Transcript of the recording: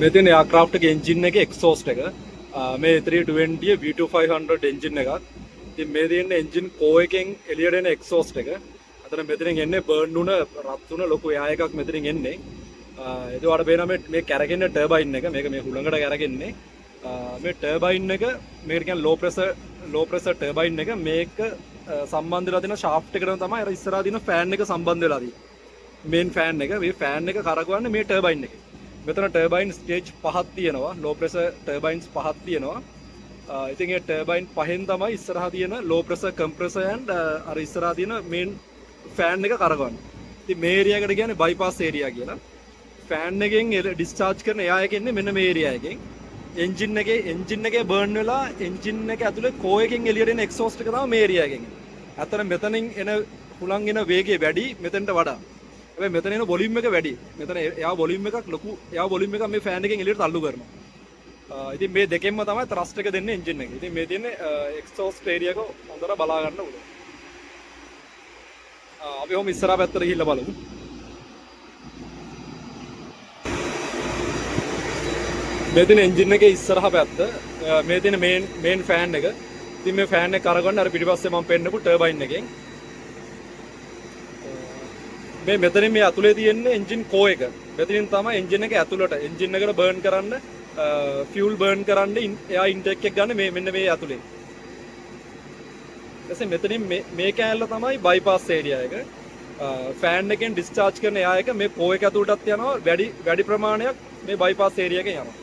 මේ තියෙන එයාක්‍රාෆ්ට් එකේ එන්ජින් එකේ එක්සෝස්ට් එක මේ A320 V2500 එන්ජින් එකක්. ඉතින් මේ තියෙන එන්ජින් කෝ එකෙන් එළියට එන එක්සෝස්ට් එක. අතන මෙතනින් එන්නේ බර්න් වුණ රත් වුණ ලොකු එයා එකක් මෙතනින් එන්නේ. ඒකට පේනවා මේ කැරගෙන ටර්බයින් එක. මේක මේ හුළඟට කැරගෙන්නේ. මේ ටර්බයින් එක මේකට කියන්නේ ලෝ ප්‍රෙෂර් ටර්බයින් එක මේක සම්බන්ධ වෙලා තියෙන ෂාෆ්ට් එකට තමයි අර ඉස්සරහා තියෙන ෆෑන් එක සම්බන්ධ වෙලා තියෙන්නේ. මේන් ෆෑන් එක මේ ෆෑන් එක කරකවන්නේ මේ ටර්බයින් එකේ. මෙතන ටර්බයින් ස්ටේජ් 5ක් තියෙනවා. ලෝ ප්‍රෙෂර් ටර්බයින්ස් 5ක් තියෙනවා. ඉතින් ඒ ටර්බයින් පහෙන් තමයි ඉස්සරහා තියෙන ලෝ ප්‍රෙෂර් කම්ප්‍රෙසර් and අර ඉස්සරහා තියෙන මේන් ෆෑන් එක කරකවන්නේ. ඉතින් මේ ඒරියා එකට කියන්නේ බයිපාස් ඒරියා කියලා. ෆෑන් එකෙන් ඩිස්චාර්ජ් කරන එයා එක එන්නේ මෙන්න මේ ඒරියා එකෙන්. එන්ජින් එකේ බර්න් වෙලා එන්ජින් එක ඇතුලේ කෝ එකෙන් එළියට එන එක්සෝස්ට් එක තමයි මේ ඒරියා එකෙන්. අතන මෙතනින් එන හුලං එන වේගය වැඩි මෙතනට වඩා. හැබැයි මෙතන එන වොලියුම් එක වැඩි. මෙතන එයා වොලියුම් එකක් ලොකු. එයා වොලියුම් එකක් මේ ෆෑන් එකෙන් එළියට තල්ලු කරනවා. ඉතින් මේ දෙකෙන්ම තමයි ත්‍රස්ට් එක දෙන්නේ එන්ජින් එකේ. ඉතින් මේ තියෙන්නේ එක්සෝස්ට් ඒරියා එක හොඳට බලා ගන්න ඕනේ. අපි ඔහොම ඉස්සරහා පැත්තට ගිහිල්ලා බලමු. මේ තියෙන එන්ජින් එකේ ඉස්සරහා පැත්ත මේ තියෙන මේන් ෆෑන් එක. ඉතින් මේ ෆෑන් එක කරගන්න අර පිටිපස්සේ මම පෙන්නපු ටර්බයින් එකෙන්. මෙතනින් මේ ඇතුලේ තියෙන එන්ජින් කෝ එක. මෙතනින් තමයි එන්ජින් එක ඇතුලට එන්ජින් එකට බර්න් කරන්න ෆියුල් බර්න් කරන්න එයා ඉන්ටෙක් එක ගන්න මෙන්න මේ ඇතුලේ. ඊටසේ මෙතනින් මේ කෑල්ල තමයි බයිපාස් ඒරියා එක. ෆෑන් එකෙන් ඩිස්චාර්ජ් කරන එයා එක මේ කෝ එක ඇතුලටත් යනවා වැඩි ප්‍රමාණයක් මේ බයිපාස් ඒරියා එකෙන් යනවා.